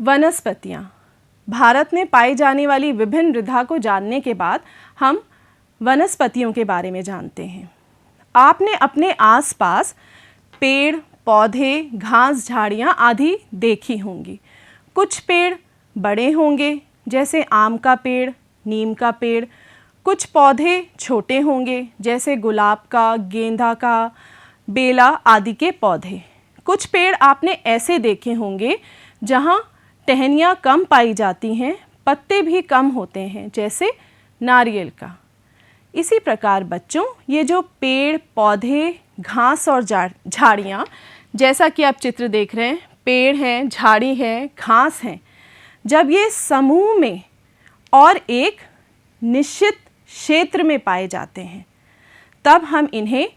वनस्पतियाँ। भारत में पाई जाने वाली विभिन्न मृदा को जानने के बाद हम वनस्पतियों के बारे में जानते हैं। आपने अपने आसपास पेड़, पौधे, घास, झाड़ियाँ आदि देखी होंगी। कुछ पेड़ बड़े होंगे जैसे आम का पेड़, नीम का पेड़। कुछ पौधे छोटे होंगे जैसे गुलाब का, गेंदा का, बेला आदि के पौधे। कुछ पेड़ आपने ऐसे देखे होंगे जहाँ टहनियाँ कम पाई जाती हैं, पत्ते भी कम होते हैं जैसे नारियल का। इसी प्रकार बच्चों, ये जो पेड़, पौधे, घास और झाड़ियाँ, जैसा कि आप चित्र देख रहे हैं, पेड़ हैं, झाड़ी है, घास हैं, जब ये समूह में और एक निश्चित क्षेत्र में पाए जाते हैं तब हम इन्हें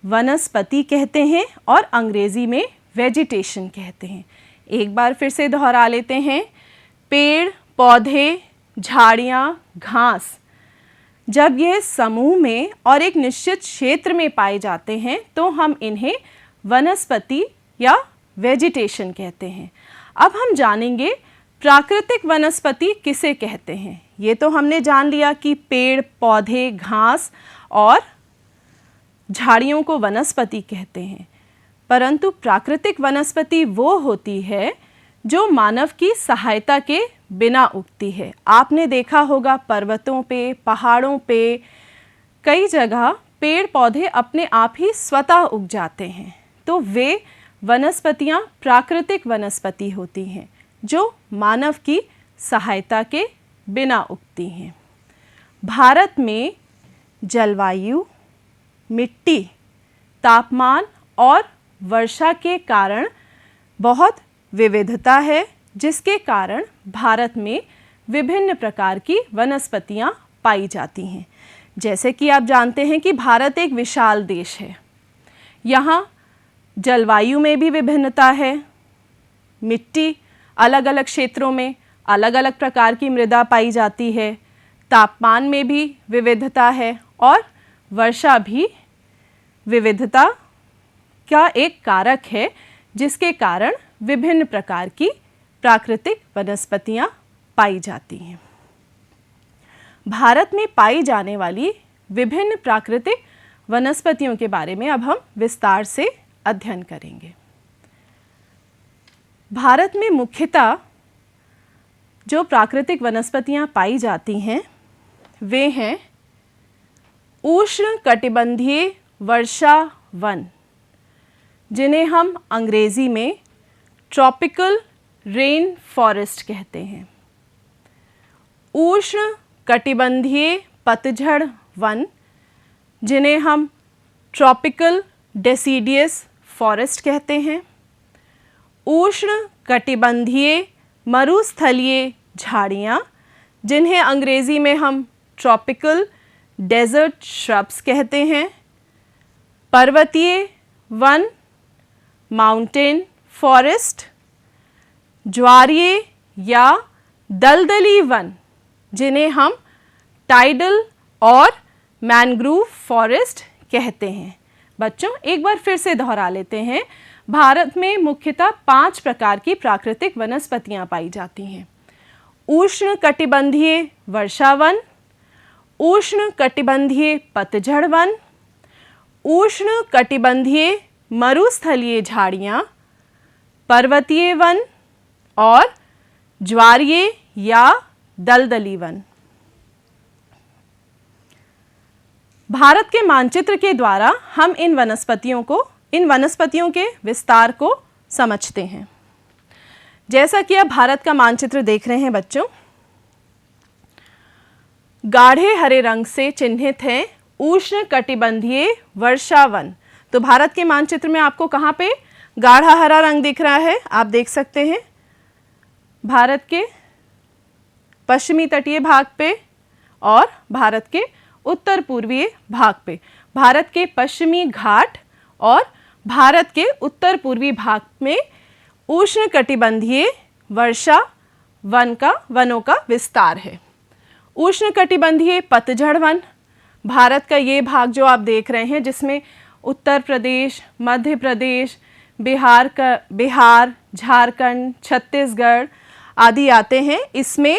वनस्पति कहते हैं और अंग्रेजी में वेजिटेशन कहते हैं। एक बार फिर से दोहरा लेते हैं। पेड़, पौधे, झाड़ियाँ, घास जब ये समूह में और एक निश्चित क्षेत्र में पाए जाते हैं तो हम इन्हें वनस्पति या वेजिटेशन कहते हैं। अब हम जानेंगे प्राकृतिक वनस्पति किसे कहते हैं। ये तो हमने जान लिया कि पेड़, पौधे, घास और झाड़ियों को वनस्पति कहते हैं, परंतु प्राकृतिक वनस्पति वो होती है जो मानव की सहायता के बिना उगती है। आपने देखा होगा पर्वतों पे, पहाड़ों पे, कई जगह पेड़ पौधे अपने आप ही स्वतः उग जाते हैं, तो वे वनस्पतियाँ प्राकृतिक वनस्पति होती हैं जो मानव की सहायता के बिना उगती हैं। भारत में जलवायु, मिट्टी, तापमान और वर्षा के कारण बहुत विविधता है, जिसके कारण भारत में विभिन्न प्रकार की वनस्पतियाँ पाई जाती हैं। जैसे कि आप जानते हैं कि भारत एक विशाल देश है। यहाँ जलवायु में भी विभिन्नता है, मिट्टी अलग अलग क्षेत्रों में अलग अलग प्रकार की मृदा पाई जाती है, तापमान में भी विविधता है और वर्षा भी विविधता का एक कारक है, जिसके कारण विभिन्न प्रकार की प्राकृतिक वनस्पतियाँ पाई जाती हैं। भारत में पाई जाने वाली विभिन्न प्राकृतिक वनस्पतियों के बारे में अब हम विस्तार से अध्ययन करेंगे। भारत में मुख्यतः जो प्राकृतिक वनस्पतियाँ पाई जाती हैं वे हैं उष्णकटिबंधीय वर्षा वन, जिन्हें हम अंग्रेजी में ट्रॉपिकल रेन फॉरेस्ट कहते हैं। उष्णकटिबंधीय पतझड़ वन, जिन्हें हम ट्रॉपिकल डेसिडियस फॉरेस्ट कहते हैं। उष्णकटिबंधीय मरुस्थलीय झाड़ियाँ, जिन्हें अंग्रेजी में हम ट्रॉपिकल डेजर्ट श्रब्स कहते हैं। पर्वतीय वन, माउंटेन फॉरेस्ट। ज्वारीय या दलदली वन, जिन्हें हम टाइडल और मैंग्रोव फॉरेस्ट कहते हैं। बच्चों, एक बार फिर से दोहरा लेते हैं। भारत में मुख्यतः 5 प्रकार की प्राकृतिक वनस्पतियाँ पाई जाती हैं। उष्णकटिबंधीय वर्षा वन, उष्णकटिबंधीय पतझड़ वन, उष्णकटिबंधीय मरुस्थलीय झाड़ियाँ, पर्वतीय वन और ज्वारीय या दलदली वन। भारत के मानचित्र के द्वारा हम इन वनस्पतियों के विस्तार को समझते हैं। जैसा कि आप भारत का मानचित्र देख रहे हैं बच्चों, गाढ़े हरे रंग से चिन्हित है उष्णकटिबंधीय वर्षा वन। तो भारत के मानचित्र में आपको कहाँ पे गाढ़ा हरा रंग दिख रहा है? आप देख सकते हैं भारत के पश्चिमी तटीय भाग पे और भारत के उत्तर पूर्वीय भाग पे। भारत के पश्चिमी घाट और भारत के उत्तर पूर्वी भाग में उष्णकटिबंधीय वर्षा वनों का विस्तार है। उष्णकटिबंधीय पतझड़ वन, भारत का ये भाग जो आप देख रहे हैं, जिसमें उत्तर प्रदेश, मध्य प्रदेश, बिहार, झारखंड, छत्तीसगढ़ आदि आते हैं। इसमें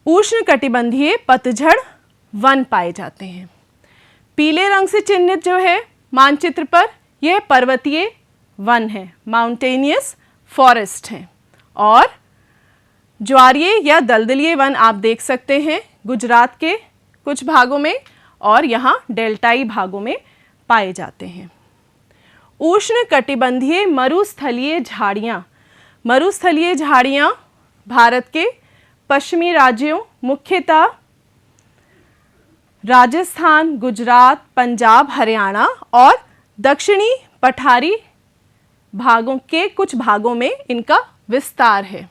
उष्णकटिबंधीय पतझड़ वन पाए जाते हैं। पीले रंग से चिन्हित जो है मानचित्र पर, यह पर्वतीय वन है, माउंटेनियस फॉरेस्ट है। और ज्वारीय या दलदलीय वन आप देख सकते हैं गुजरात के कुछ भागों में और यहाँ डेल्टाई भागों में पाए जाते हैं। उष्णकटिबंधीय मरुस्थलीय झाड़ियाँ, मरुस्थलीय झाड़ियाँ भारत के पश्चिमी राज्यों, मुख्यतः राजस्थान, गुजरात, पंजाब, हरियाणा और दक्षिणी पठारी भागों के कुछ भागों में इनका विस्तार है।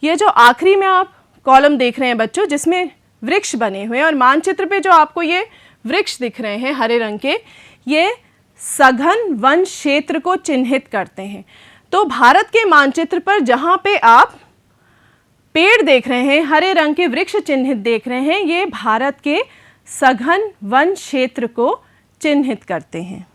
ये जो आखिरी में आप कॉलम देख रहे हैं बच्चों, जिसमें वृक्ष बने हुए हैं और मानचित्र पे जो आपको ये वृक्ष दिख रहे हैं हरे रंग के, ये सघन वन क्षेत्र को चिन्हित करते हैं। तो भारत के मानचित्र पर जहाँ पे आप पेड़ देख रहे हैं, हरे रंग के वृक्ष चिन्हित देख रहे हैं, ये भारत के सघन वन क्षेत्र को चिन्हित करते हैं।